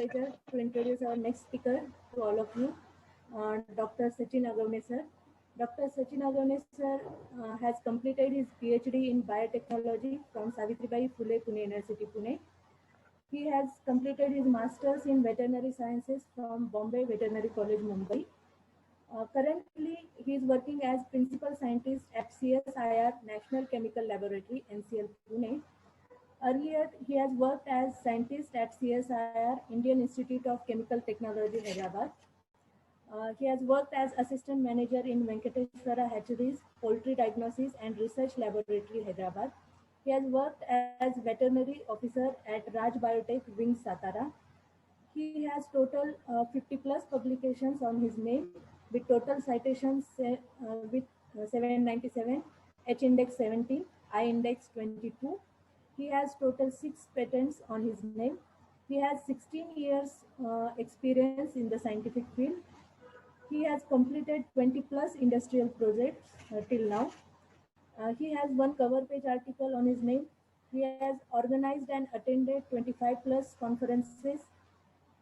pleasure to introduce our next speaker to all of you, Dr. Sachin Agavne sir. Dr. Sachin Agavne sir has completed his PhD in biotechnology from Savitribai Phule Pune University, Pune. He has completed his Masters in Veterinary Sciences from Bombay Veterinary College, Mumbai. Currently, he is working as Principal Scientist at CSIR National Chemical Laboratory, NCL, Pune. Earlier, he has worked as scientist at CSIR, Indian Institute of Chemical Technology, Hyderabad. He has worked as assistant manager in Venkateswara Hatcheries, Poultry Diagnosis and Research Laboratory, Hyderabad. He has worked as veterinary officer at Raj Biotech, Wings, Satara. He has total 50 plus publications on his name with total citations with 797, H index 17, I index 22. He has total 6 patents on his name. He has 16 years experience in the scientific field. He has completed 20 plus industrial projects till now. He has one cover page article on his name. He has organized and attended 25 plus conferences.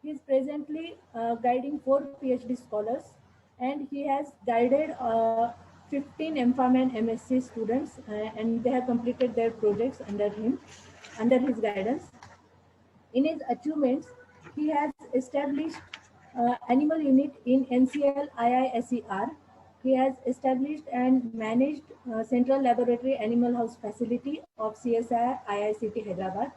He is presently guiding 4 PhD scholars, and he has guided 15 MPharm and MSc students, and they have completed their projects under his guidance. In his achievements, he has established animal unit in NCL IISER. He has established and managed Central Laboratory Animal House facility of CSIR IICT Hyderabad.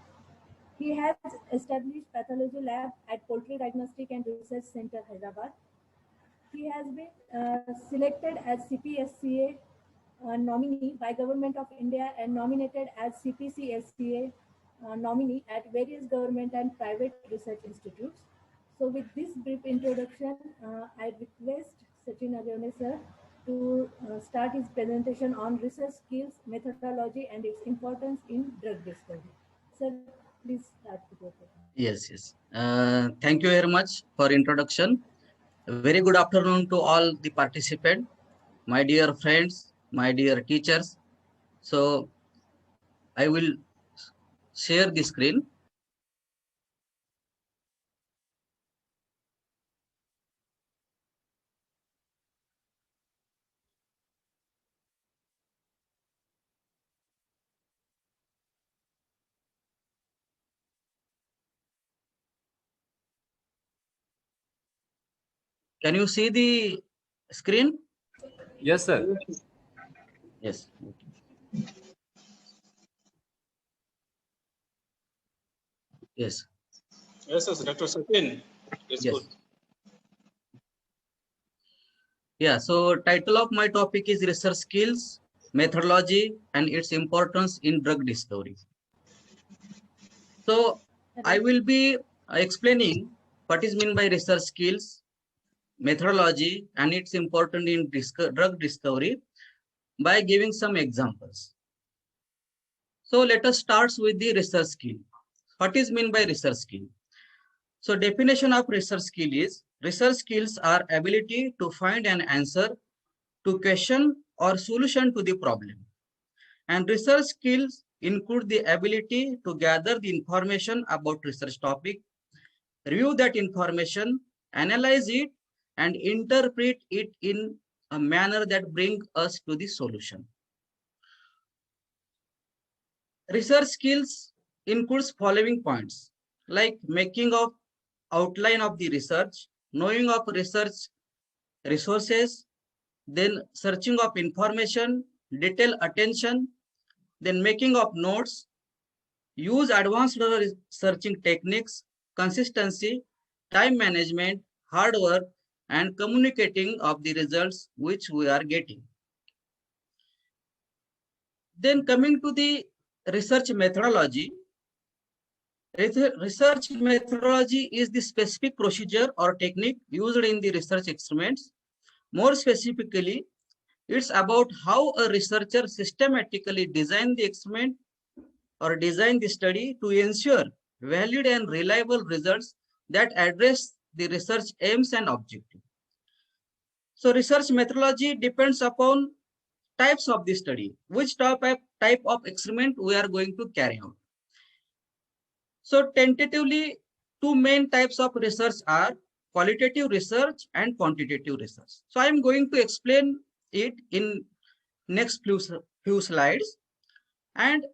He has established pathology lab at Poultry Diagnostic and Research Center, Hyderabad. He has been selected as CPSCA nominee by Government of India and nominated as CPCSCA nominee at various government and private research institutes. So with this brief introduction, I request Sachin Agavne sir to start his presentation on research skills, methodology and its importance in drug discovery. Sir, please start with your presentation. Yes. Thank you very much for introduction. A very good afternoon to all the participants, my dear friends, my dear teachers. So I will share the screen. Can you see the screen? Yes, sir. Yes. Yes. Yes, sir. Dr. Sachin. It's Yes. good. Yeah, so title of my topic is research skills, methodology, and its importance in drug discovery. So I will be explaining what is meant by research skills, methodology, and its importance in drug discovery by giving some examples. So let us start with the research skill. What is meant by research skill? So definition of research skill is research skills are ability to find an answer to question or solution to the problem. And research skills include the ability to gather the information about research topic, review that information, analyze it, and interpret it in a manner that brings us to the solution. Research skills includes following points like making of outline of the research, knowing of research resources, then searching of information, detailed attention, then making of notes, use advanced searching techniques, consistency, time management, hard work, and communicating of the results which we are getting. Then coming to the research methodology. Research methodology is the specific procedure or technique used in the research experiments. More specifically, it's about how a researcher systematically design the experiment or design the study to ensure valid and reliable results that address the research aims and objectives. So research methodology depends upon types of the study, which type of experiment we are going to carry out. So tentatively, two main types of research are qualitative research and quantitative research. So I am going to explain it in next few slides. And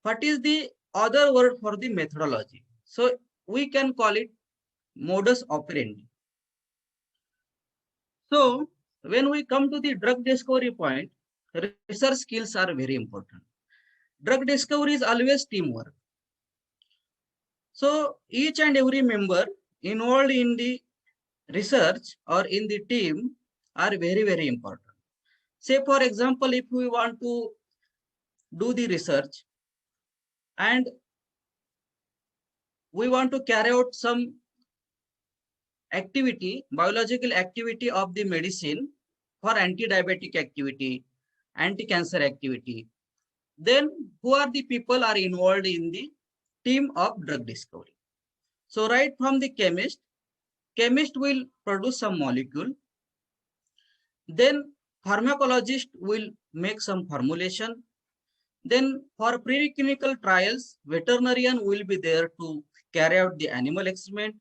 what is the other word for the methodology? So we can call it modus operandi. So when we come to the drug discovery point, research skills are very important. Drug discovery is always teamwork. So each and every member involved in the research or in the team are very, very important. Say, for example, if we want to do the research and we want to carry out some activity, biological activity of the medicine for anti-diabetic activity, anti-cancer activity, then who are the people are involved in the team of drug discovery? So right from the chemist will produce some molecule. Then pharmacologist will make some formulation. Then for preclinical trials, veterinarian will be there to carry out the animal experiment.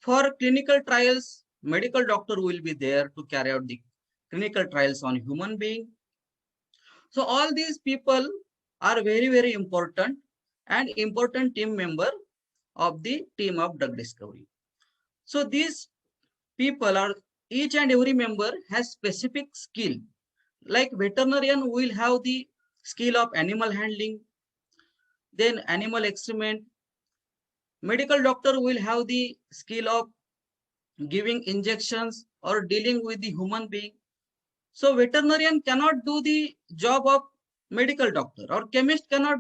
For clinical trials, medical doctor will be there to carry out the clinical trials on human being. So all these people are very, very important and important team member of the team of drug discovery. So these people are, each and every member has specific skill. Like veterinarian will have the skill of animal handling, then animal experiment. Medical doctor will have the skill of giving injections or dealing with the human being. So veterinarian cannot do the job of medical doctor, or chemist cannot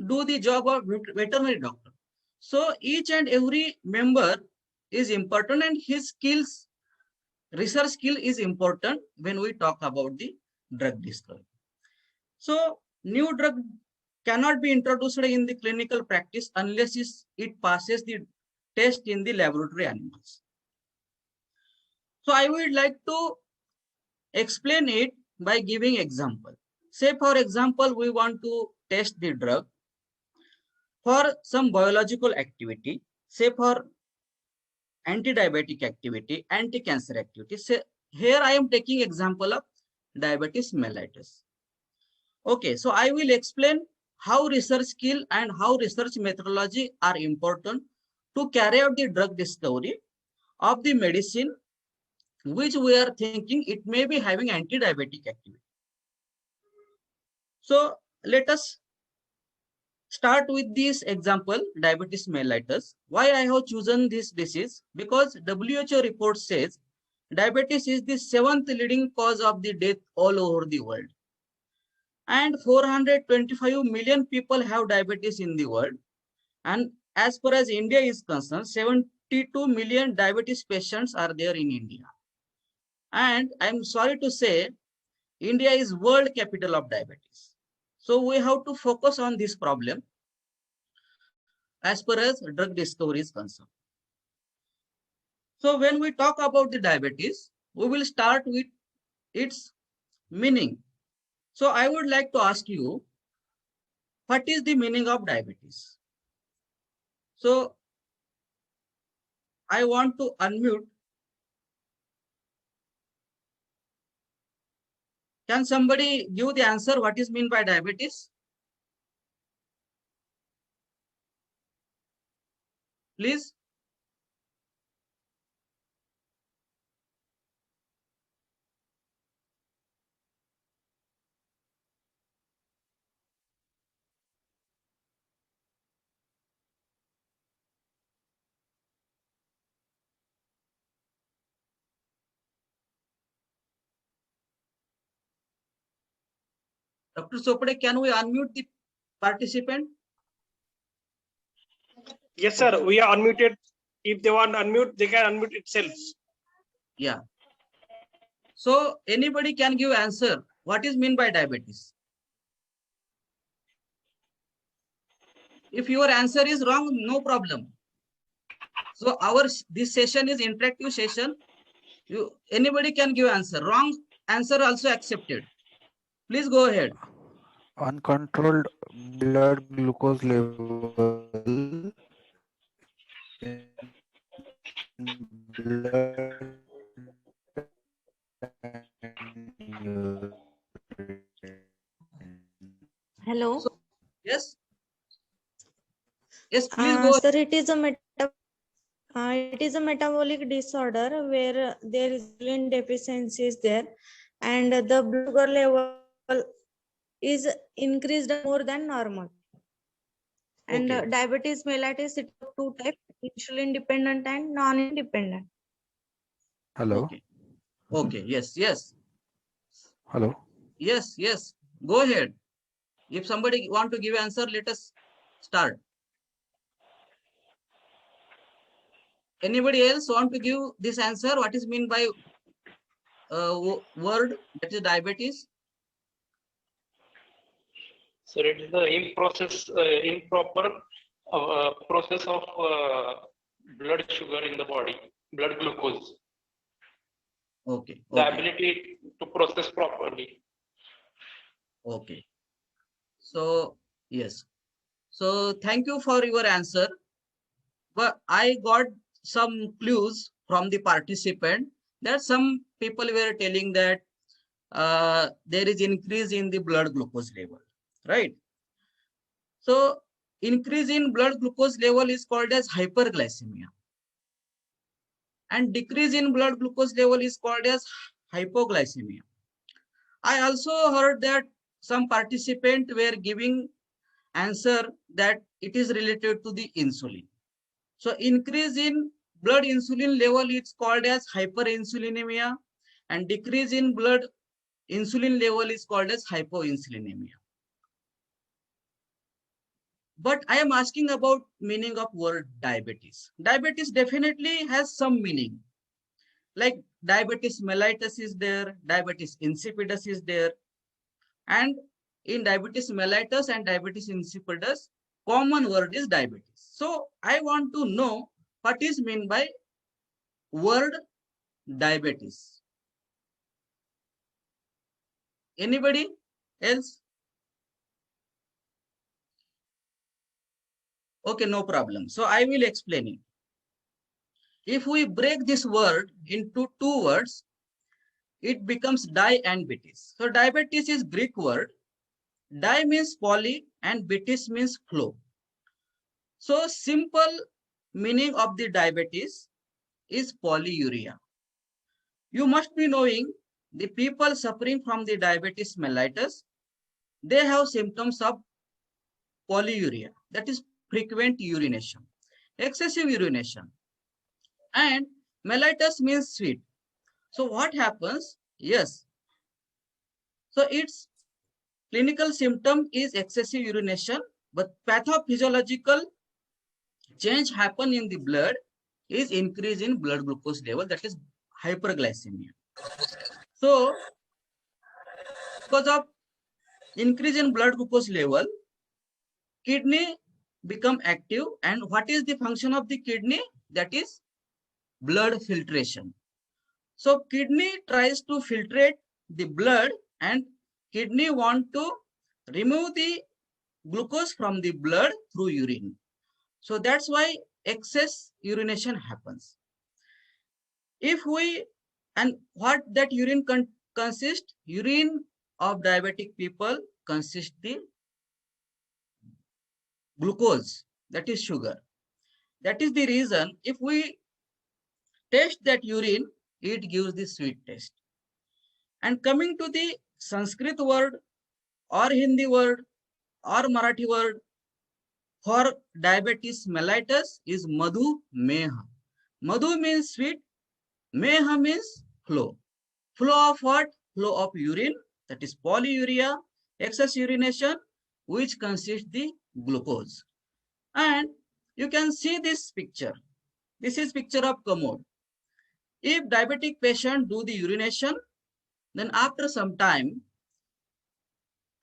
do the job of veterinary doctor. So each and every member is important, and his skills, research skill is important when we talk about the drug discovery. So new drug cannot be introduced in the clinical practice unless it passes the test in the laboratory animals. So I would like to explain it by giving example. Say, for example, we want to test the drug for some biological activity, say for anti-diabetic activity, anti-cancer activity. Say, here I am taking example of diabetes mellitus. Okay, so I will explain how research skill and how research methodology are important to carry out the drug discovery of the medicine which we are thinking it may be having anti-diabetic activity. So let us start with this example, diabetes mellitus. Why I have chosen this disease? Because WHO report says diabetes is the 7th leading cause of the death all over the world. And 425 million people have diabetes in the world. And as far as India is concerned, 72 million diabetes patients are there in India. And I'm sorry to say, India is world capital of diabetes. So we have to focus on this problem as far as drug discovery is concerned. So when we talk about the diabetes, we will start with its meaning. So I would like to ask you, what is the meaning of diabetes? So I want to unmute. Can somebody give the answer? What is meant by diabetes? Please. Dr. Sopade, can we unmute the participant? Yes, sir. We are unmuted. If they want to unmute, they can unmute itself. Yeah. So anybody can give answer. What is meant by diabetes? If your answer is wrong, no problem. So this session is interactive session. Anybody can give answer. Wrong answer also accepted. Please go ahead. Uncontrolled blood glucose level blood Hello. So, yes, yes, please go. Sir, it is a metabolic disorder where there is insulin deficiency is there, and the blood sugar level is increased more than normal. And Okay. diabetes mellitus, it is two types: insulin dependent and non-independent. Hello. Okay. Okay. Yes. Yes. Hello. Yes. Yes. Go ahead. If somebody want to give answer, let us start. Anybody else want to give this answer? What is mean by word that is diabetes? So it is the improper process of blood sugar in the body, blood glucose. Okay. The Okay. ability to process properly. Okay. So yes. So thank you for your answer. But I got some clues from the participant that some people were telling that there is increase in the blood glucose level, right? So increase in blood glucose level is called as hyperglycemia, and decrease in blood glucose level is called as hypoglycemia. I also heard that some participants were giving answer that it is related to the insulin. So increase in blood insulin level is called as hyperinsulinemia, and decrease in blood insulin level is called as hypoinsulinemia. But I am asking about meaning of word diabetes. Diabetes definitely has some meaning. Like diabetes mellitus is there, diabetes insipidus is there. And in diabetes mellitus and diabetes insipidus, common word is diabetes. So I want to know what is meant by word diabetes. Anybody else? Okay, no problem. So I will explain it. If we break this word into two words, it becomes di and betis. So diabetes is Greek word. Di means poly and betis means flow. So simple meaning of the diabetes is polyuria. You must be knowing the people suffering from the diabetes mellitus, they have symptoms of polyuria, that is frequent urination, excessive urination. And mellitus means sweet. So what happens? Yes. So its clinical symptom is excessive urination, but pathophysiological change happen in the blood is increase in blood glucose level, that is hyperglycemia. So because of increase in blood glucose level, kidney become active, and what is the function of the kidney? That is blood filtration. So kidney tries to filtrate the blood, and kidney want to remove the glucose from the blood through urine. So that's why excess urination happens. If we, and what that urine consists, urine of diabetic people consists the glucose, that is sugar. That is the reason if we taste that urine, it gives the sweet taste. And coming to the Sanskrit word or Hindi word or Marathi word for diabetes mellitus is madhu meha. Madhu means sweet, meha means flow. Flow of what? Flow of urine, that is polyuria, excess urination, which consists the glucose. And you can see this picture. This is picture of commode. If diabetic patient do the urination, then after some time,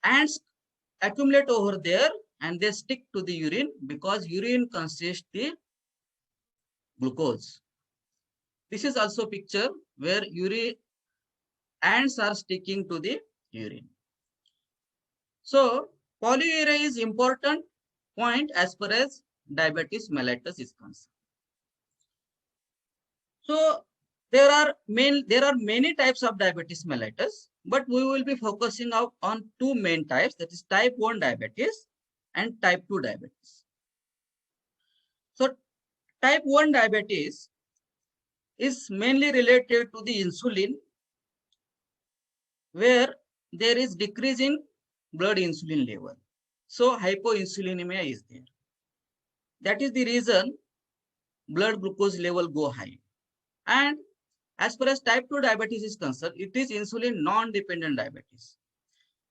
ants accumulate over there and they stick to the urine because urine consists the glucose. This is also picture where ants are sticking to the urine. So polyuria is important point as far as diabetes mellitus is concerned. So there are many types of diabetes mellitus, but we will be focusing out on two main types, that is type 1 diabetes and type 2 diabetes. So type 1 diabetes is mainly related to the insulin, where there is decreasing blood insulin level. So hypoinsulinemia is there. That is the reason blood glucose level go high. And as far as type 2 diabetes is concerned, it is insulin non-dependent diabetes.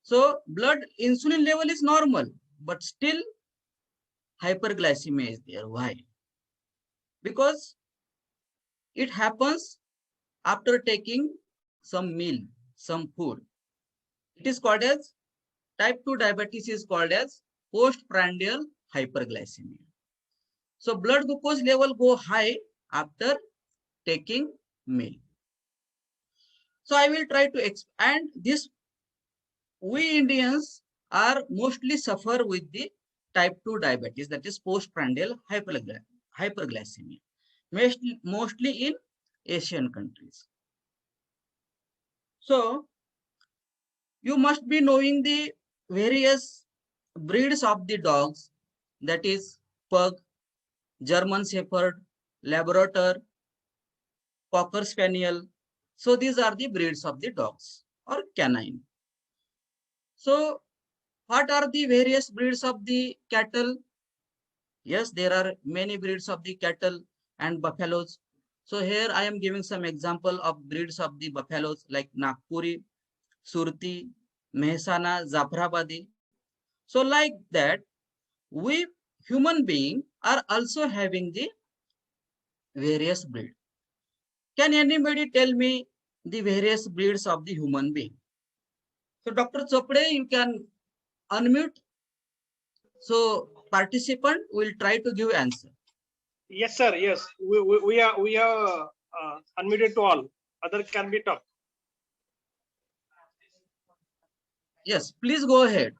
So blood insulin level is normal, but still hyperglycemia is there. Why? Because it happens after taking some meal, some food. It is called as, type 2 diabetes is called as postprandial hyperglycemia. So blood glucose level go high after taking meal. So I will try to expand this. We Indians are mostly suffer with the type 2 diabetes, that is postprandial hyperglycemia, mostly in Asian countries. So you must be knowing the various breeds of the dogs, that is Pug, German Shepherd, Labrador, Cocker Spaniel. So these are the breeds of the dogs or canine. So what are the various breeds of the cattle? Yes, there are many breeds of the cattle and buffaloes. So here I am giving some example of breeds of the buffaloes like Nagpuri, Surti, Mehsana, Jafrabadi. So like that, we human beings are also having the various breeds. Can anybody tell me the various breeds of the human being? So Dr. Chopde, you can unmute. So participant will try to give answer. Yes, sir. Yes, we are unmuted to all. Other can be talked. Yes, please go ahead.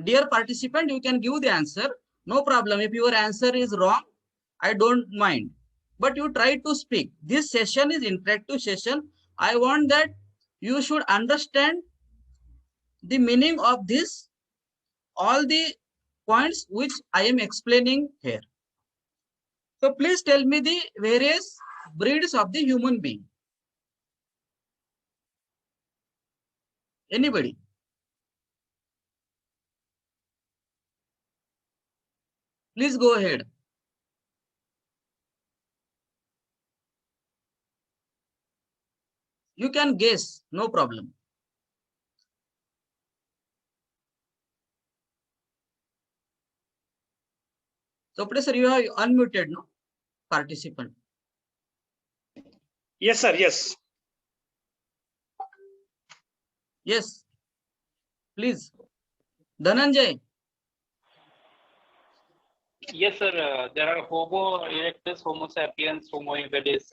Dear participant, you can give the answer. No problem. If your answer is wrong, I don't mind. But you try to speak. This session is interactive session. I want that you should understand the meaning of this, all the points which I am explaining here. So please tell me the various breeds of the human being. Anybody? Please go ahead. You can guess, no problem. So, sir, you are unmuted, no? Participant. Yes, sir. Yes. Yes. Please. Dhananjay. Yes, sir. There are Homo erectus, Homo sapiens, Homo habilis,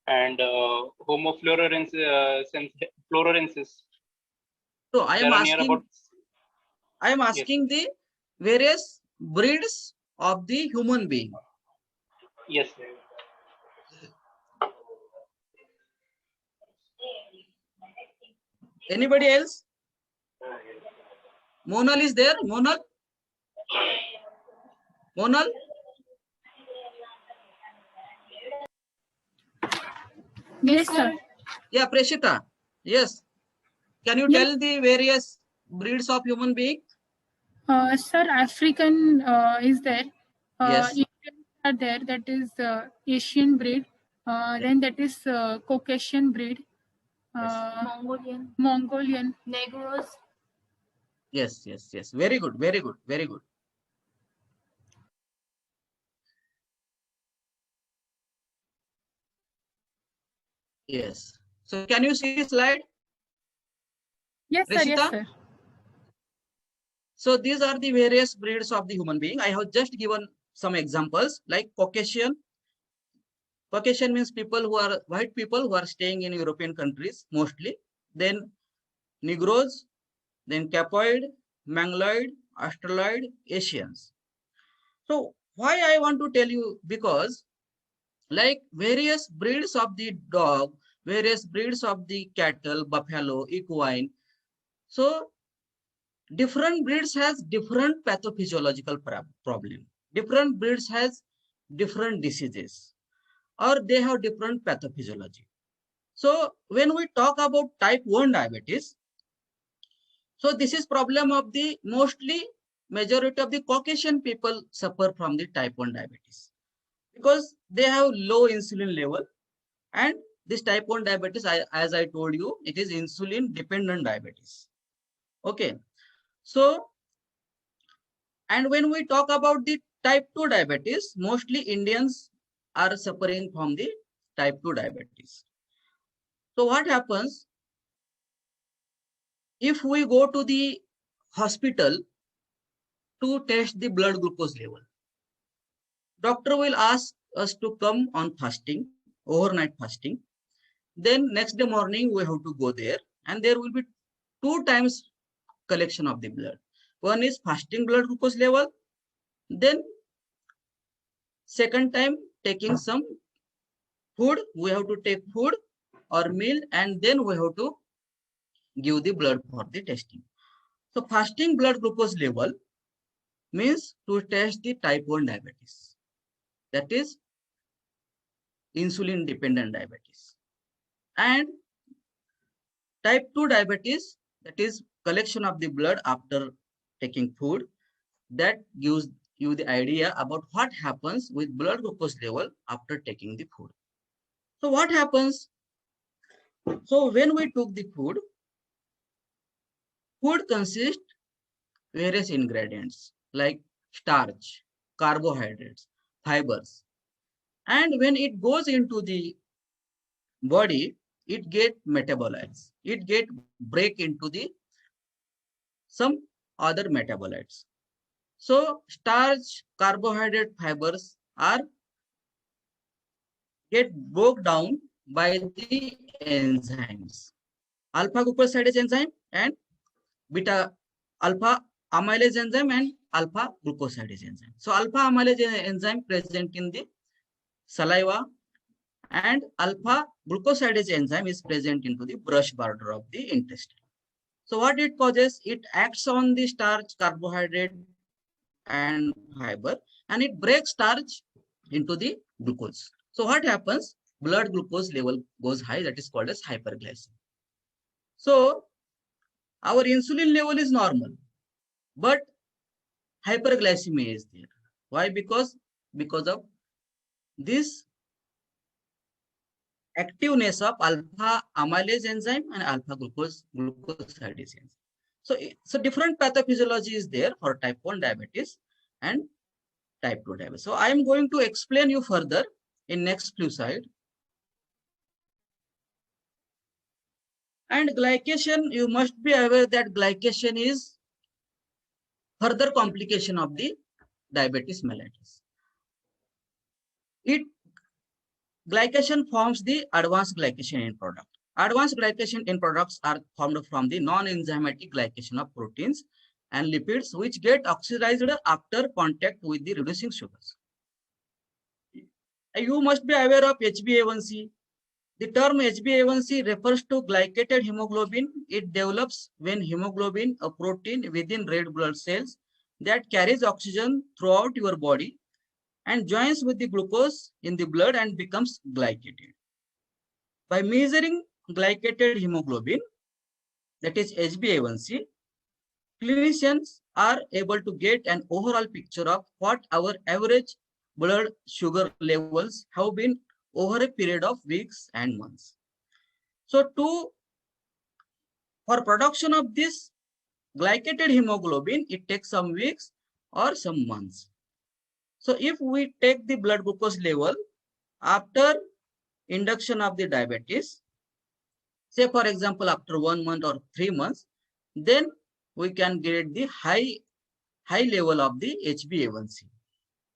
and Homo florensis. So I There are near about, am asking the various breeds of the human being. yes. Anybody else? Monal is there? Monal? Monal? Yes, sir. Yeah, Preshita. Yes. Can you Yes. tell the various breeds of human being? Sir, African is there. Yes. Indians are there. That is Asian breed. Then that is Caucasian breed. Mongolian. Negros. Yes, yes, yes. Very good, very good, very good. Yes. So can you see the slide? Yes, sir. Yes, Rishita? sir. So these are the various breeds of the human being. I have just given some examples like Caucasian. Caucasian means people who are white people who are staying in European countries mostly. Then Negroes, then Capoid, Mangaloid, Australoid, Asians. So why I want to tell you, because like various breeds of the dog, various breeds of the cattle, buffalo, equine. So different breeds has different pathophysiological problem. Different breeds has different diseases, or they have different pathophysiology. So when we talk about type 1 diabetes, so this is problem of the mostly majority of the Caucasian people suffer from the type 1 diabetes because they have low insulin level, and this type 1 diabetes, as I told you, it is insulin dependent diabetes. Okay. So, and when we talk about the type 2 diabetes, mostly Indians are suffering from the type 2 diabetes. So what happens if we go to the hospital to test the blood glucose level? Doctor will ask us to come on fasting, overnight fasting. Then next day morning, we have to go there, and there will be 2 times collection of the blood. One is fasting blood glucose level, then second time taking some food, we have to take food or meal, and then we have to give the blood for the testing. So fasting blood glucose level means to test the type 1 diabetes, that is insulin dependent diabetes. And type 2 diabetes, that is collection of the blood after taking food, that gives you the idea about what happens with blood glucose level after taking the food. So what happens? So when we took the food consists various ingredients like starch, carbohydrates, fibers. And when it goes into the body, it get metabolized. It get break into the some other metabolites. So starch, carbohydrate, fibers are get broke down by the enzymes, alpha glucosidase enzyme and beta alpha amylase enzyme and alpha glucosidase enzyme. So alpha amylase enzyme present in the saliva, and alpha glucosidase enzyme is present into the brush border of the intestine. So what it causes? It acts on the starch, carbohydrate and fiber, and it breaks starch into the glucose. So what happens? Blood glucose level goes high, that is called as hyperglycemia. So our insulin level is normal, but hyperglycemia is there. Why? Because of this activeness of alpha amylase enzyme and alpha glucosidase enzyme. So different pathophysiology is there for type 1 diabetes and type 2 diabetes. So I am going to explain you further in next few slides. And glycation, you must be aware that glycation is further complication of the diabetes mellitus. Glycation forms the advanced glycation end product. Advanced glycation end products are formed from the non-enzymatic glycation of proteins and lipids which get oxidized after contact with the reducing sugars. You must be aware of HbA1c. The term HbA1c refers to glycated hemoglobin. It develops when hemoglobin, a protein within red blood cells that carries oxygen throughout your body, and joins with the glucose in the blood and becomes glycated. By measuring glycated hemoglobin, that is HbA1c, clinicians are able to get an overall picture of what our average blood sugar levels have been over a period of weeks and months. So for production of this glycated hemoglobin, it takes some weeks or some months. So if we take the blood glucose level after induction of the diabetes, say for example after 1 month or 3 months, then we can get the high level of the HbA1c.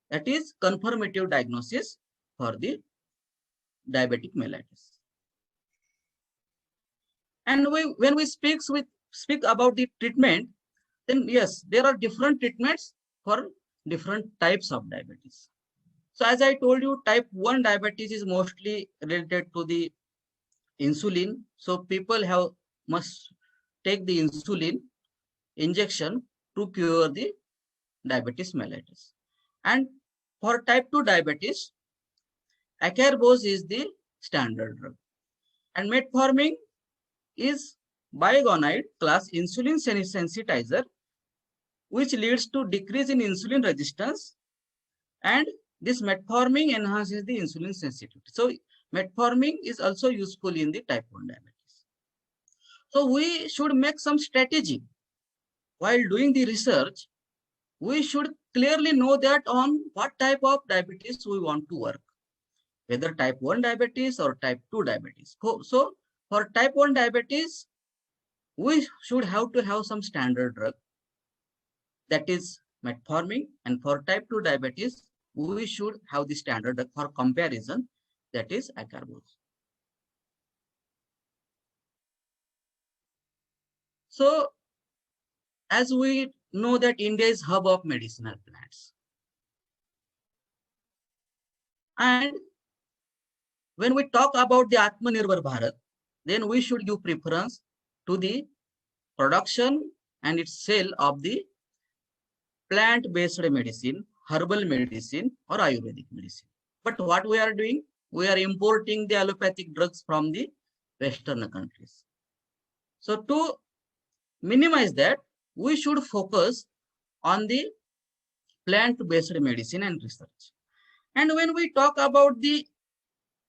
That is confirmative diagnosis for the diabetic mellitus. And when we speak about the treatment, then yes, there are different treatments for different types of diabetes. So as I told you, type 1 diabetes is mostly related to the insulin. So people must take the insulin injection to cure the diabetes mellitus. And for type 2 diabetes, acarbose is the standard drug. And metformin is biogonide class insulin sensitizer, which leads to decrease in insulin resistance, and this metformin enhances the insulin sensitivity. So metformin is also useful in the type 1 diabetes. So we should make some strategy while doing the research. We should clearly know that on what type of diabetes we want to work, whether type 1 diabetes or type 2 diabetes. So for type 1 diabetes, we should have to have some standard drug, that is metformin, and for type 2 diabetes, we should have the standard drug for comparison, that is acarbose. So as we know that India is hub of medicinal plants. And when we talk about the Atmanirbhar Bharat, then we should give preference to the production and its sale of the plant-based medicine, herbal medicine, or Ayurvedic medicine. But what we are doing, we are importing the allopathic drugs from the Western countries. So to minimize that, we should focus on the plant-based medicine and research. And when we talk about the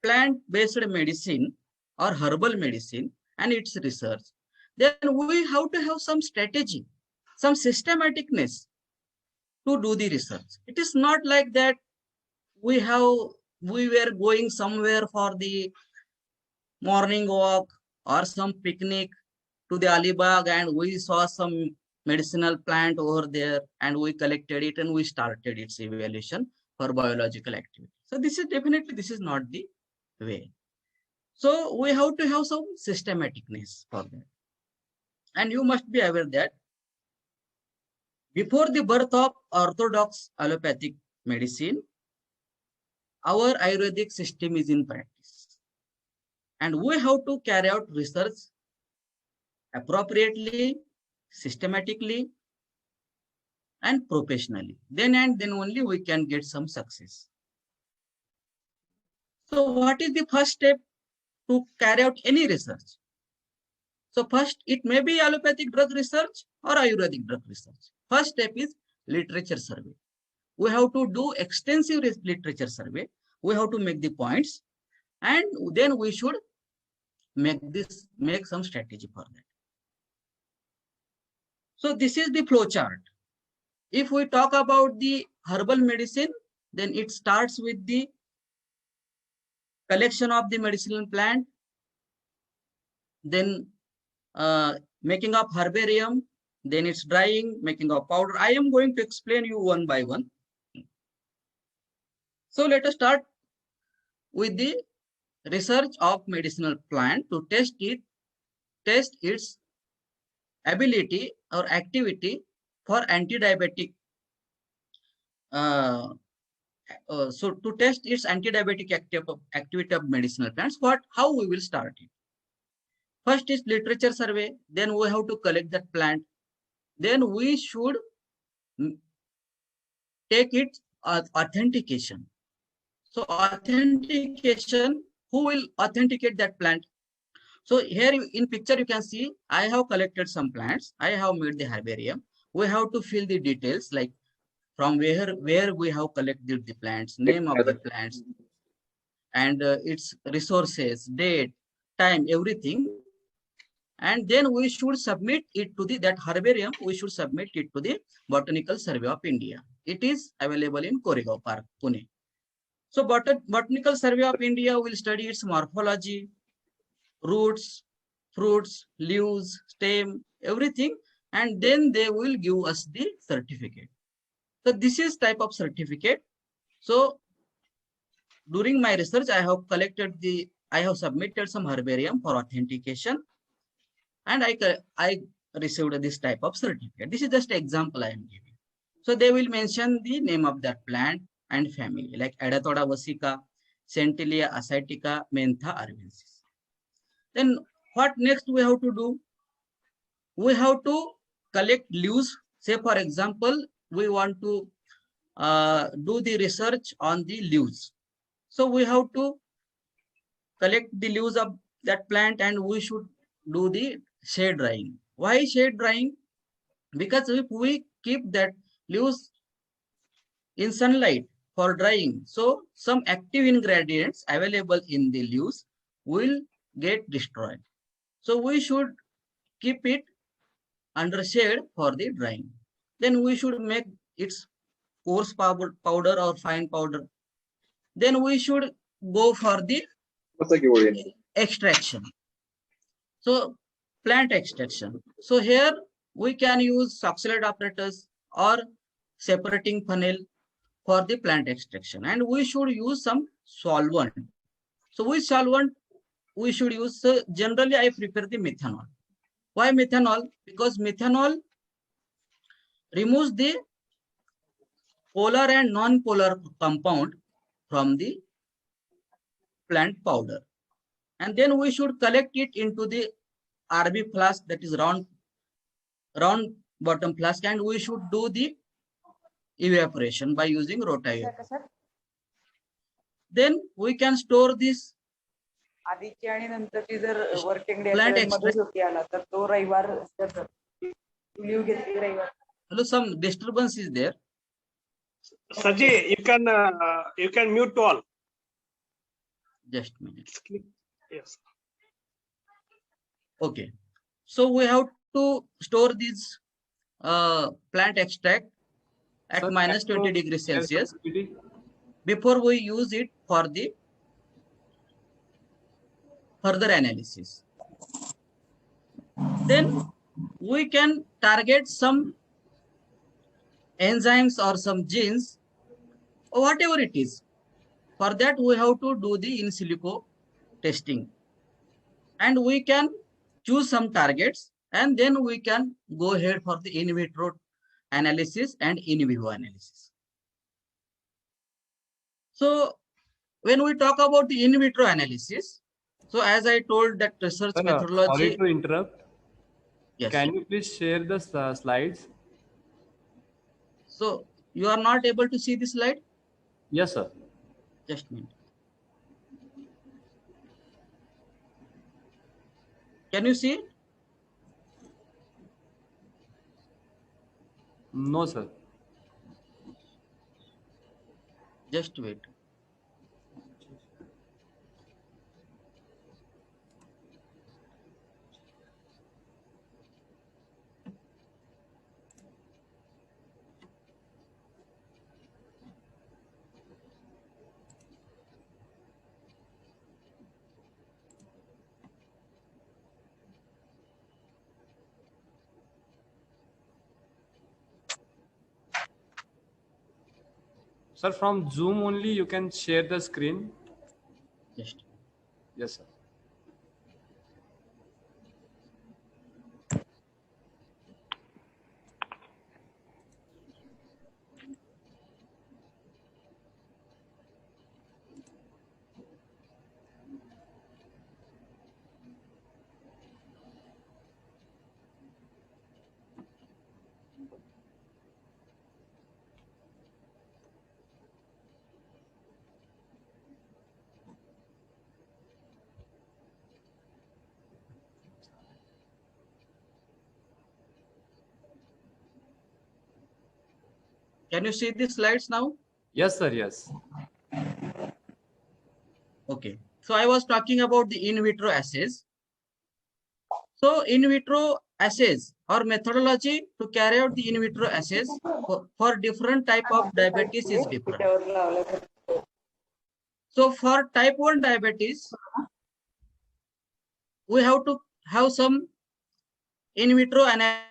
plant-based medicine or herbal medicine and its research, then we have to have some strategy, some systematicness to do the research. It is not like that we were going somewhere for the morning walk or some picnic to the Alibag and we saw some medicinal plant over there and we collected it and we started its evaluation for biological activity. So this is not the way. So we have to have some systematicness for that. And you must be aware that before the birth of orthodox allopathic medicine, our Ayurvedic system is in practice. And we have to carry out research appropriately, systematically, and professionally. Then only we can get some success. So what is the first step to carry out any research? So first, it may be allopathic drug research or Ayurvedic drug research. First step is literature survey. We have to do extensive literature survey. We have to make the points, and then we should make some strategy for that. So this is the flow chart. If we talk about the herbal medicine, then it starts with the collection of the medicinal plant, then making of herbarium, then it's drying, making of powder. I am going to explain you one by one. So let us start with the research of medicinal plant to test its ability or activity for anti-diabetic. So to test its anti-diabetic activity of medicinal plants, how we will start it? First is literature survey. Then we have to collect that plant. Then we should take it authentication. So authentication, who will authenticate that plant? So here in picture you can see I have collected some plants. I have made the herbarium. We have to fill the details like from where we have collected the plants, name of the plants, and its resources, date, time, everything. And then we should submit it to that herbarium. We should submit it to the Botanical Survey of India. It is available in Koregaon Park, Pune. So Botanical Survey of India will study its morphology, roots, fruits, leaves, stem, everything, and then they will give us the certificate. So this is type of certificate. So during my research, I have submitted some herbarium for authentication, and I received this type of certificate. This is just an example I am giving. So they will mention the name of that plant, and family like Adathoda vesica, Centellia ascitica, Mentha arvensis. Then what next we have to do? We have to collect leaves. Say for example, we want to do the research on the leaves. So we have to collect the leaves of that plant and we should do the shade drying. Why shade drying? Because if we keep that leaves in sunlight for drying, so some active ingredients available in the leaves will get destroyed. So we should keep it under shade for the drying. Then we should make its coarse powder or fine powder. Then we should go for the extraction. So plant extraction. So here we can use Soxhlet apparatus or separating funnel for the plant extraction, and we should use some solvent. So which solvent we should use? So generally I prefer the methanol. Why methanol? Because methanol removes the polar and non-polar compound from the plant powder. And then we should collect it into the RB flask, that is round bottom flask, and we should do the evaporation by using rotaevaporator. Then we can store this आधीची आणि नंतरची जर working day Plant मध्ये extract. सुट्टी आला तर तो रविवार लिव्ह घेतली रविवार. Hello, some disturbance is there. Saji, you can mute all. Just a minute. Yes. Okay. So we have to store this plant extract at Sir, minus can you 20 degrees share Celsius some PPT? before we use it for the further analysis. Then we can target some enzymes or some genes or whatever it is. For that we have to do the in silico testing, and we can choose some targets, and then we can go ahead for the in vitro analysis and in vivo analysis. So when we talk about the in vitro analysis, so as I told that research Sir, methodology. sorry to interrupt. Yes. Can you please share the slides? So you are not able to see the slide? Yes, sir. Just a minute. Can you see it? No, sir. Just wait. Sir, from Zoom only you can share the screen. Just. Yes, sir. Can you see the slides now? Yes, sir. Yes. Okay. So I was talking about the in vitro assays. So in vitro assays or methodology to carry out the in vitro assays for different type of diabetes is different. So for type 1 diabetes, we have to have some in vitro analysis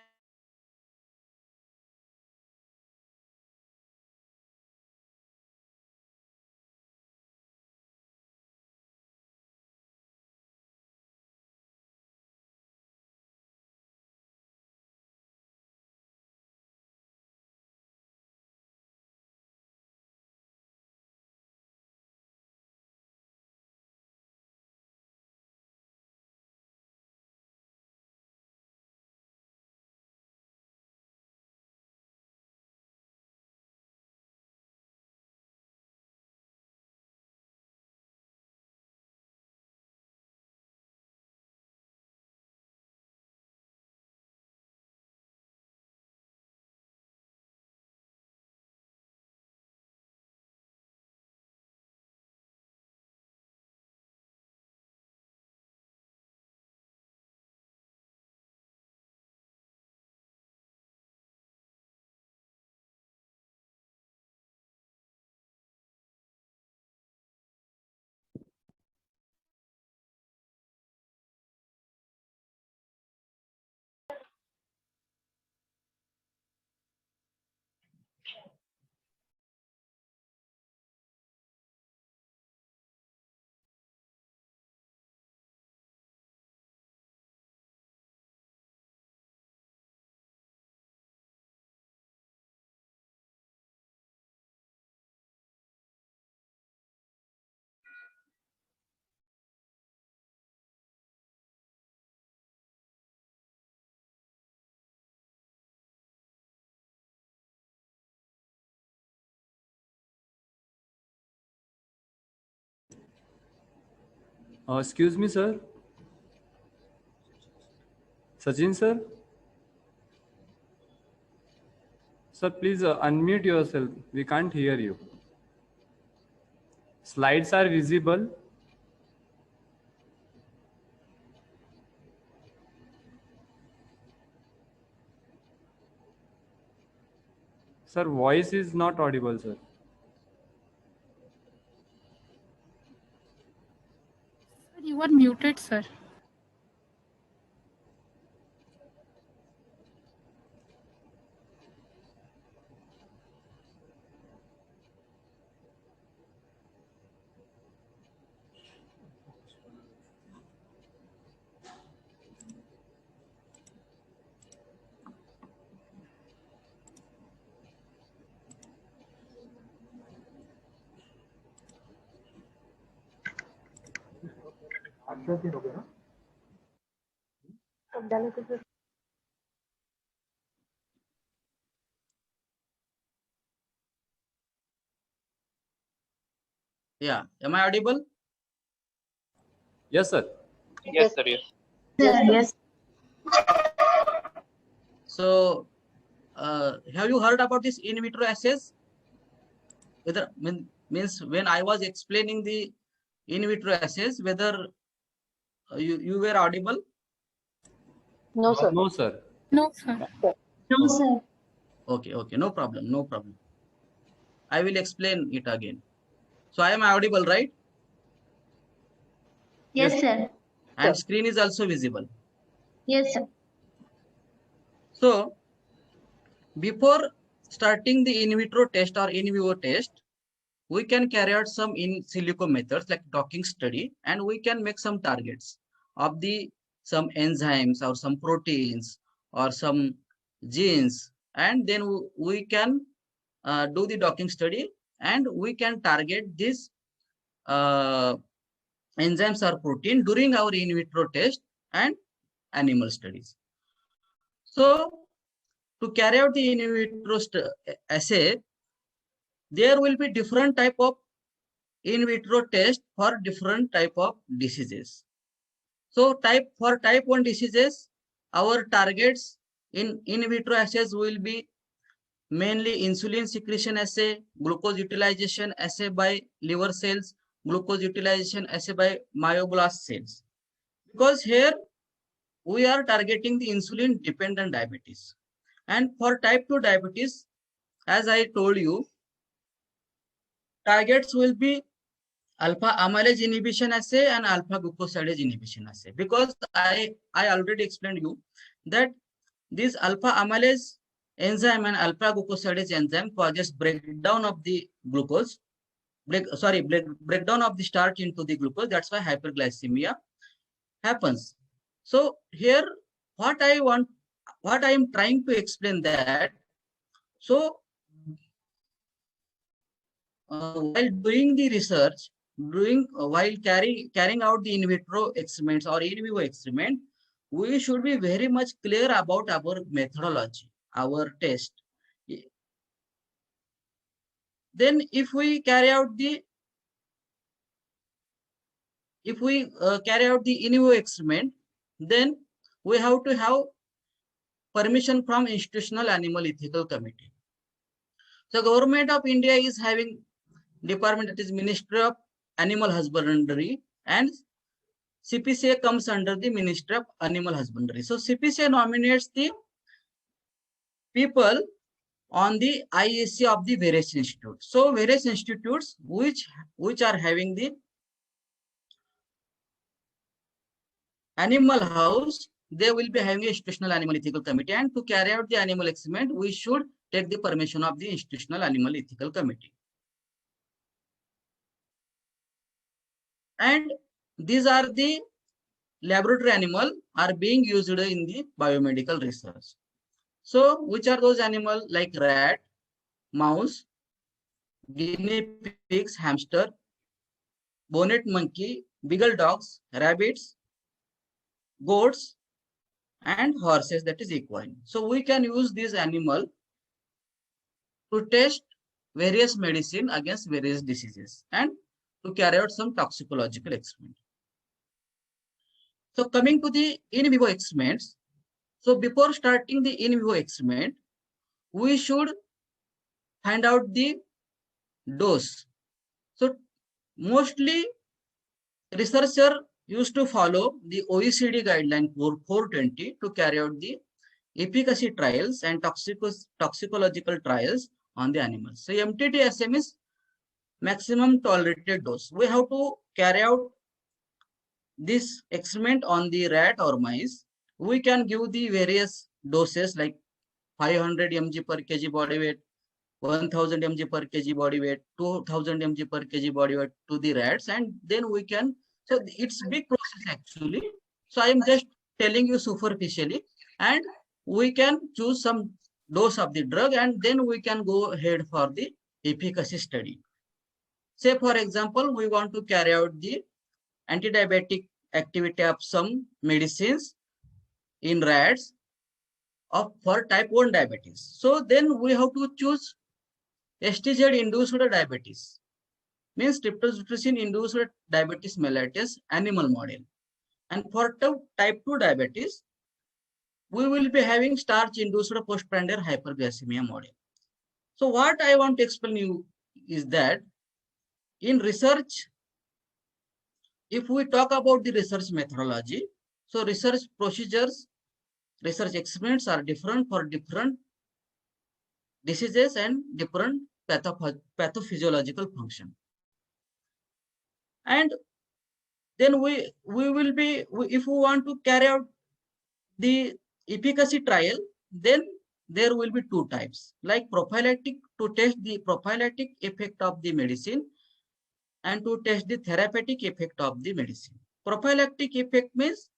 Excuse me, sir. Sachin, sir. Sir, please unmute yourself. We can't hear you. Slides are visible. Sir, voice is not audible, sir. You are muted, sir. Yeah, am I audible? Yes, sir. Yes, sir. Yes. Yes. So, have you heard about this in vitro assays? Whether means when I was explaining the in vitro assays, whether you were audible? No, sir. No, sir. No, sir. No, sir. Okay, no problem, no problem. I will explain it again. So I am audible, right? Yes, sir. And screen is also visible. Yes, sir. So before starting the in vitro test or in vivo test, we can carry out some in silico methods like docking study, and we can make some targets of the some enzymes or some proteins or some genes, and then we can do the docking study, and we can target this enzymes or protein during our in vitro test and animal studies. So to carry out the in vitro assay, there will be different type of in vitro test for different type of diseases. So for type 1 diseases, our targets in vitro assays will be mainly insulin secretion assay, glucose utilization assay by liver cells, glucose utilization assay by myoblast cells. Because here we are targeting the insulin dependent diabetes. And for type 2 diabetes, as I told you, targets will be alpha amylase inhibition assay and alpha glucosidase inhibition assay. Because I already explained you that this alpha amylase enzyme and alpha glucosidase enzyme causes breakdown of the glucose, breakdown of the starch into the glucose. That's why hyperglycemia happens. So here, what I am trying to explain that, so while doing the research, while carrying out the in vitro experiments or in vivo experiment, we should be very much clear about our methodology, our test. Then if we carry out the in vivo experiment, then we have to have permission from Institutional Animal Ethical Committee. So Government of India is having department, that is Ministry of Animal Husbandry, and CPCA comes under the Ministry of Animal Husbandry. So CPCA nominates the people on the IAC of the various institutes. So various institutes which are having the animal house, they will be having a Institutional Animal Ethical Committee, and to carry out the animal experiment, we should take the permission of the Institutional Animal Ethical Committee. And these are the laboratory animal are being used in the biomedical research. So which are those animals? Like rat, mouse, guinea pigs, hamster, bonnet monkey, beagle dogs, rabbits, goats, and horses, that is equine. So we can use this animal to test various medicine against various diseases and to carry out some toxicological experiment. So coming to the in vivo experiments. So before starting the in vivo experiment, we should find out the dose. So mostly researcher used to follow the OECD guideline 420 to carry out the efficacy trials and toxicological trials on the animals. So MTDSM is maximum tolerated dose. We have to carry out this experiment on the rat or mice. We can give the various doses like 500 mg per kg body weight, 1000 mg per kg body weight, 2000 mg per kg body weight to the rats, and then we can, so it's big process actually. So I am just telling you superficially, and we can choose some dose of the drug and then we can go ahead for the efficacy study. Say for example, we want to carry out the anti-diabetic activity of some medicines in rats for type 1 diabetes. So then we have to choose STZ induced diabetes, means tryptophan induced diabetes mellitus animal model. And for type 2 diabetes, we will be having starch induced postprandial hyperglycemia model. So what I want to explain you is that in research, if we talk about the research methodology, so research procedures, research experiments are different for different diseases and different pathophysiological function. And then we will be, if we want to carry out the efficacy trial, then there will be two types, like prophylactic, to test the prophylactic effect of the medicine and to test the therapeutic effect of the medicine. Prophylactic effect means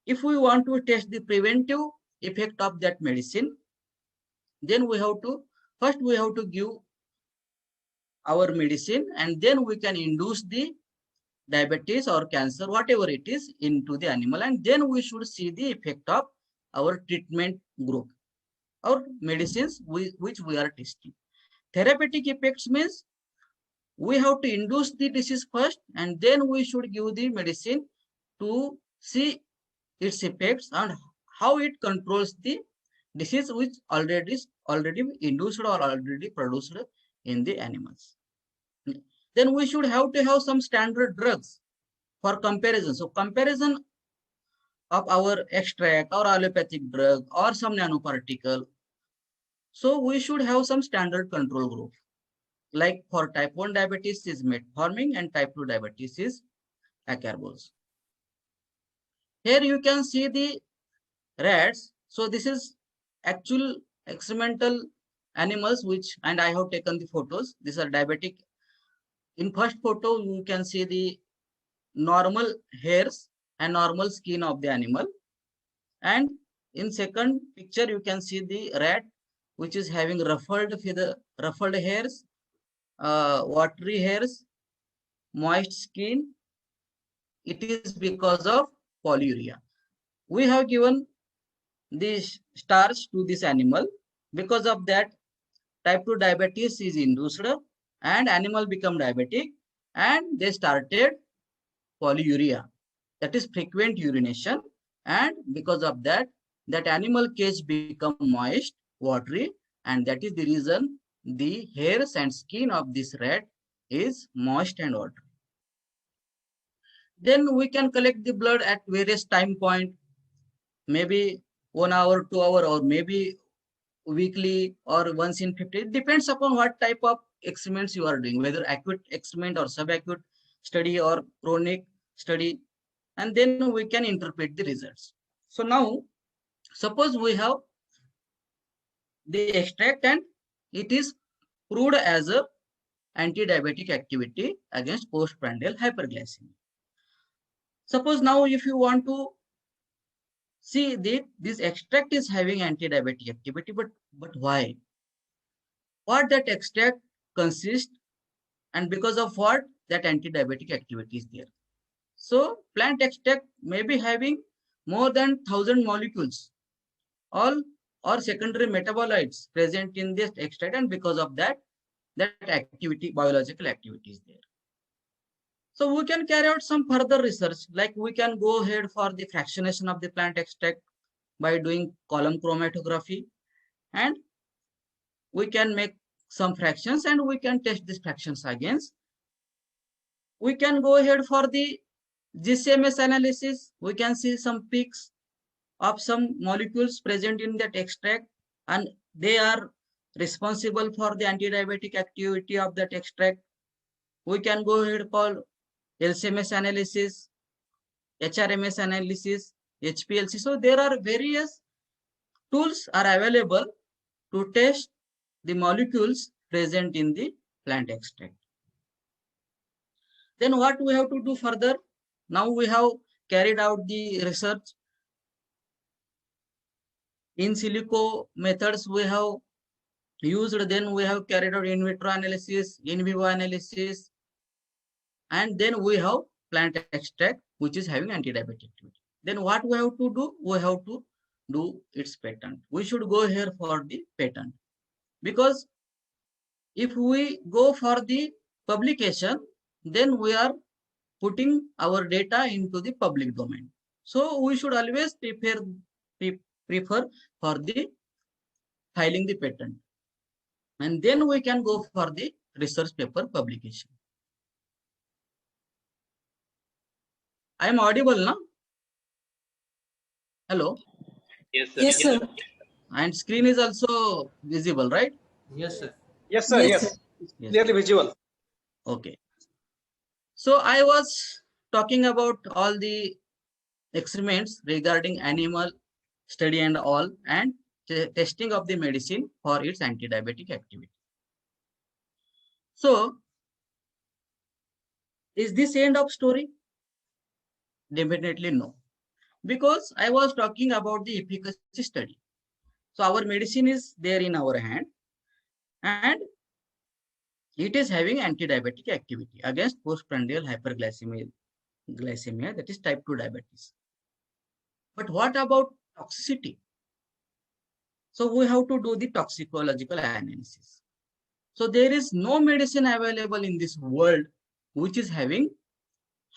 if we want to test the preventive effect of that medicine, then we have to, first we have to give our medicine and then we can induce the diabetes or cancer, whatever it is, into the animal, and then we should see the effect of our treatment group or medicines which we are testing. Therapeutic effects means we have to induce the disease first and then we should give the medicine to see its effects and how it controls the disease which already induced or already produced in the animals. Then we should have to have some standard drugs for comparison. So comparison of our extract or allopathic drug or some nanoparticle. So we should have some standard control group. Like for type 1 diabetes is metformin and type 2 diabetes is acarbose. Here you can see the rats. So this is actual experimental animals which, and I have taken the photos. These are diabetic. In first photo, you can see the normal hairs and normal skin of the animal. And in second picture, you can see the rat which is having ruffled hairs, watery hairs, moist skin. It is because of polyuria. We have given this starch to this animal. Because of that, type 2 diabetes is induced and animal become diabetic and they started polyuria, that is frequent urination, and because of that, that animal cage become moist, watery, and that is the reason the hairs and skin of this rat is moist and watery. Then we can collect the blood at various time point, maybe 1 hour, 2 hour, or maybe weekly or once in 50. It depends upon what type of experiments you are doing, whether acute experiment or subacute study or chronic study, and then we can interpret the results. So now, suppose we have the extract and it is proved as a anti-diabetic activity against postprandial hyperglycemia. Suppose now if you want to see this extract is having anti-diabetic activity, but why? What that extract consists and because of what that anti-diabetic activity is there. So plant extract may be having more than 1000 molecules, all or secondary metabolites present in this extract, and because of that, that activity, biological activity is there. So we can carry out some further research, like we can go ahead for the fractionation of the plant extract by doing column chromatography, and we can make some fractions and we can test these fractions against. We can go ahead for the GCMS analysis. We can see some peaks of some molecules present in that extract, and they are responsible for the antidiabetic activity of that extract. We can go ahead for LCMS analysis, HRMS analysis, HPLC. So there are various tools are available to test the molecules present in the plant extract. Then what we have to do further? Now we have carried out the research. In silico methods we have used, then we have carried out in vitro analysis, in vivo analysis, and then we have plant extract which is having antidiabetic activity. Then what we have to do? We have to do its patent. We should go here for the patent, because if we go for the publication, then we are putting our data into the public domain. So we should always prefer for the filing the patent, and then we can go for the research paper publication. I am audible now? Hello? Yes, sir. Yes, sir. And screen is also visible, right? Yes, sir. Yes. It's Yes. clearly visual. Okay. So I was talking about all the experiments regarding animal study and all, and testing of the medicine for its antidiabetic activity. So is this end of story? Definitely no, because I was talking about the efficacy study. So our medicine is there in our hand, and it is having antidiabetic activity against postprandial hyperglycemia, that is type 2 diabetes. But what about toxicity? So we have to do the toxicological analysis. So there is no medicine available in this world which is having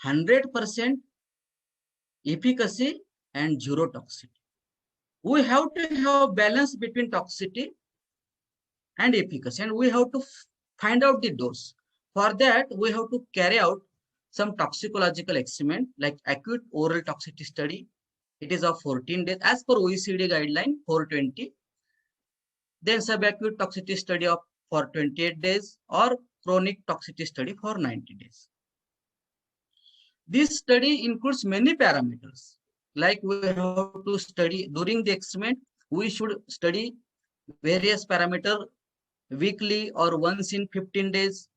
100% efficacy and zero toxicity. We have to have balance between toxicity and efficacy, and we have to find out the dose. For that, we have to carry out some toxicological experiment like acute oral toxicity study. It is of 14 days as per OECD guideline 420. Then subacute toxicity study of for 28 days or chronic toxicity study for 90 days. This study includes many parameters. Like we have to study during the experiment, we should study various parameters weekly or once in 15 days.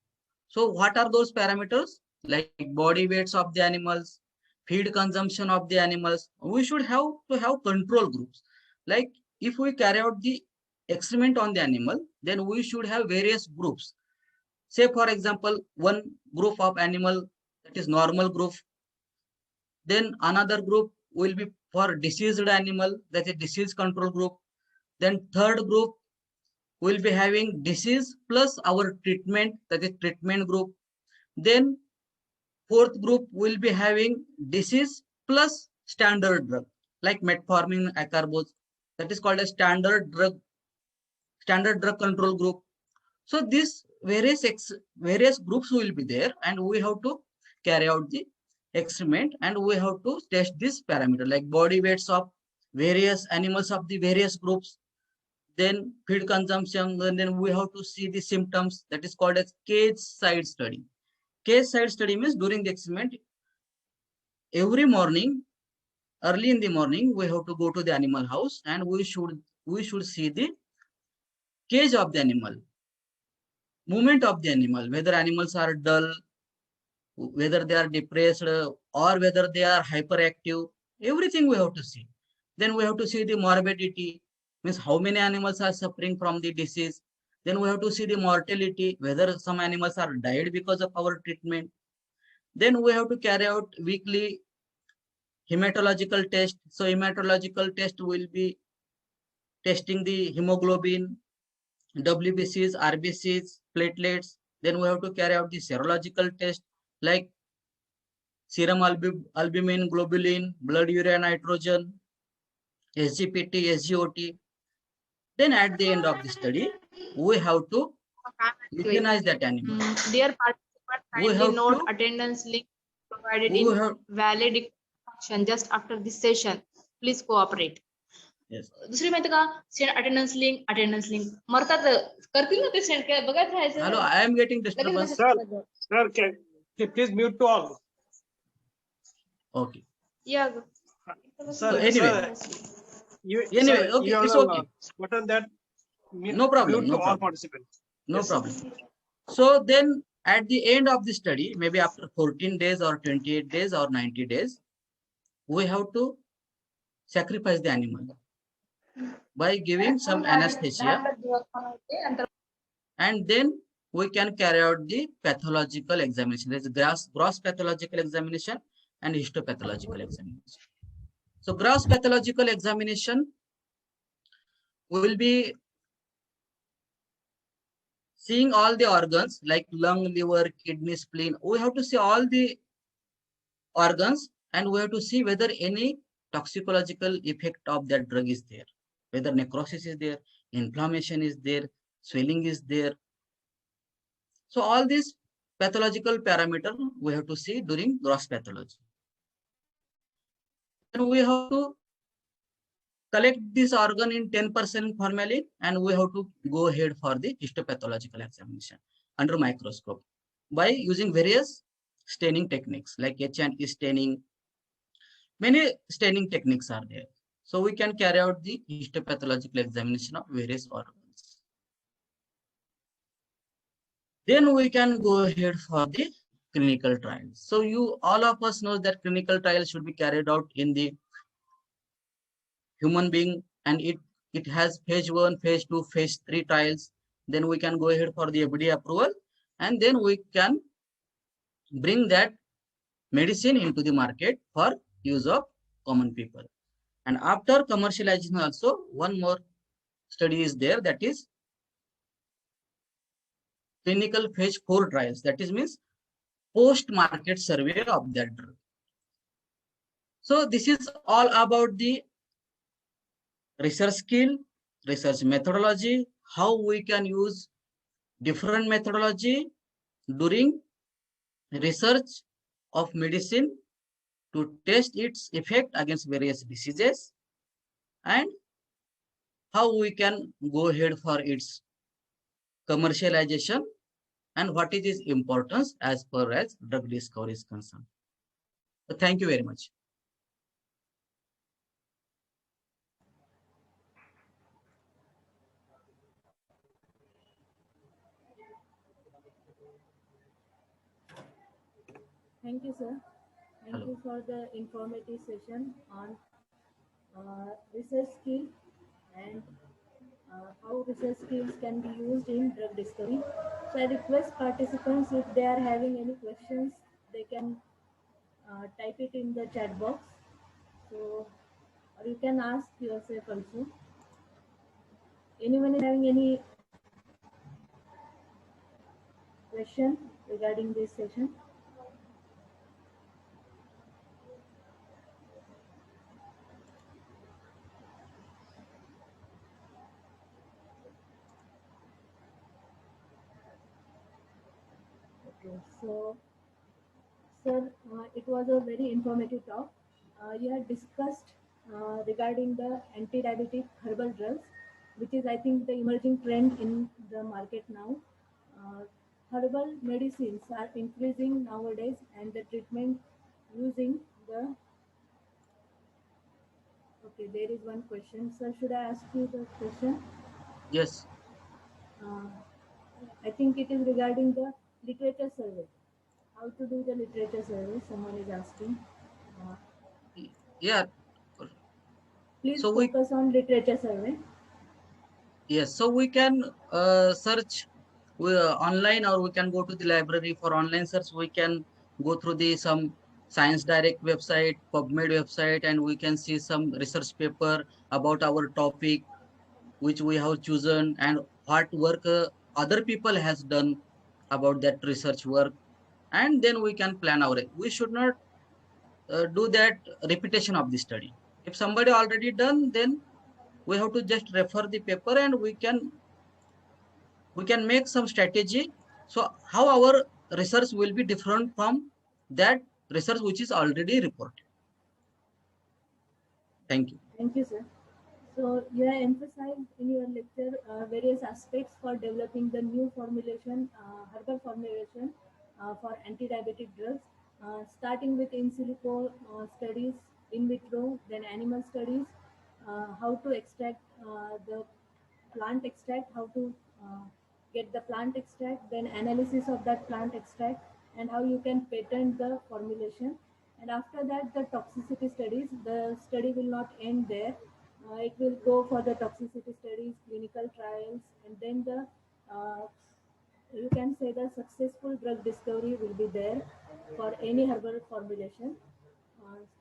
So what are those parameters? Like body weights of the animals, feed consumption of the animals. We should have to have control groups. Like if we carry out the experiment on the animal, then we should have various groups. Say for example, one group of animal, that is normal group. Then another group will be for diseased animal, that is disease control group. Then third group will be having disease plus our treatment, that is treatment group. Then fourth group will be having disease plus standard drug, like metformin, acarbose, that is called a standard drug control group. So these various groups will be there, and we have to carry out the experiment, and we have to test this parameter like body weights of various animals of the various groups, then feed consumption, and then we have to see the symptoms, that is called as cage side study. Cage side study means during the experiment, every morning, early in the morning, we have to go to the animal house and we should see the cage of the animal, movement of the animal, whether animals are dull, whether they are depressed, or whether they are hyperactive. Everything we have to see. Then we have to see the morbidity, means how many animals are suffering from the disease. Then we have to see the mortality, whether some animals are died because of our treatment. Then we have to carry out weekly hematological test. So hematological test will be testing the hemoglobin, WBCs, RBCs, platelets. Then we have to carry out the serological test like serum albumin, globulin, blood urea nitrogen, SGPT, SGOT. Then at the end of the study, we have to euthanize that animal. Dear participants, We kindly have note to- attendance link provided we in have- valid function just after this session. Please cooperate. Yes. दुसरी माहिती का send attendance link मरतात करतील ना ते send काय बघत राहायचं Hello, I am getting disturbance. Sir, please mute to all. Okay. या Sir, anyway. sir, Okay, you have it's a okay. button that No problem, mute no to all problem. participants. No Yes. problem. So then at the end of the study, maybe after 14 days or 28 days or 90 days, we have to sacrifice the animal by giving some anesthesia, and then we can carry out the pathological examination. There is gross pathological examination and histopathological examination. So gross pathological examination will be seeing all the organs like lung, liver, kidney, spleen. We have to see all the organs and we have to see whether any toxicological effect of that drug is there, whether necrosis is there, inflammation is there, swelling is there. So all these pathological parameters we have to see during gross pathology. And we have to collect this organ in 10% formalin and we have to go ahead for the histopathological examination under microscope by using various staining techniques like H&E staining. Many staining techniques are there. So we can carry out the histopathological examination of various organs. Then we can go ahead for the clinical trials. So you all of us know that clinical trials should be carried out in the human being, and it has phase 1, phase 2, phase 3 trials. Then we can go ahead for the FDA approval, and then we can bring that medicine into the market for use of common people. And after commercialization also, one more study is there, that is clinical phase 4 trials. That is means post-market survey of that drug. So this is all about the research skill, research methodology, how we can use different methodology during research of medicine to test its effect against various diseases, and how we can go ahead for its commercialization and what is its importance as far as drug discovery is concerned. So thank you very much. Thank you, sir. Thank Hello. you for the informative session on research skill and how research skills can be used in drug discovery. So I request participants, if they are having any questions, they can type it in the chat box. So, or you can ask yourself also. Anyone is having any question regarding this session? Okay, so, sir, it was a very informative talk. You had discussed regarding the anti-diabetic herbal drugs, which is, I think, the emerging trend in the market now. Herbal medicines are increasing nowadays, and the treatment using the. Okay, there is one question. Sir, should I ask you the question? Yes. I think it is regarding the literature survey. How to do the literature survey? Someone is asking. Yeah. Please So focus on literature survey. Yes, so we can search online, or we can go to the library for online search. We can go through the some Science Direct website, PubMed website, and we can see some research paper about our topic, which we have chosen, and what work other people has done about that research work, and then we can plan our. We should not do that repetition of the study. If somebody already done, then we have to just refer the paper and we can make some strategy. So how our research will be different from that research which is already reported. Thank you. Thank you, sir. So you have emphasized in your lecture various aspects for developing the new formulation, herbal formulation for anti-diabetic drugs, starting with in silico studies, in vitro, then animal studies, how to extract the plant extract, how to get the plant extract, then analysis of that plant extract, and how you can patent the formulation. And after that, the toxicity studies. The study will not end there. It will go for the toxicity studies, clinical trials, and then the you can say the successful drug discovery will be there for any herbal formulation.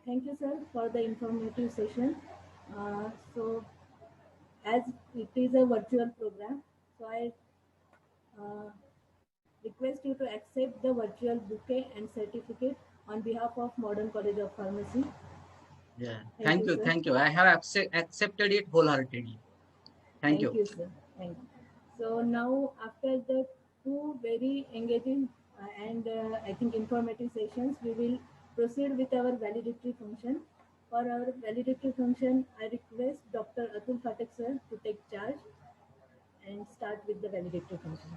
Thank you, sir, for the informative session. So, as it is a virtual program, so I request you to accept the virtual bouquet and certificate on behalf of Modern College of Pharmacy. Yeah. Thank you. sir. Thank you. I have accepted it wholeheartedly. Thank you. Thank you, sir. Thank you. So now, after the two very engaging and I think informative sessions, we will proceed with our valedictory function. For our valedictory function, I request Dr. Atul Phatak sir to take charge and start with the valedictory function.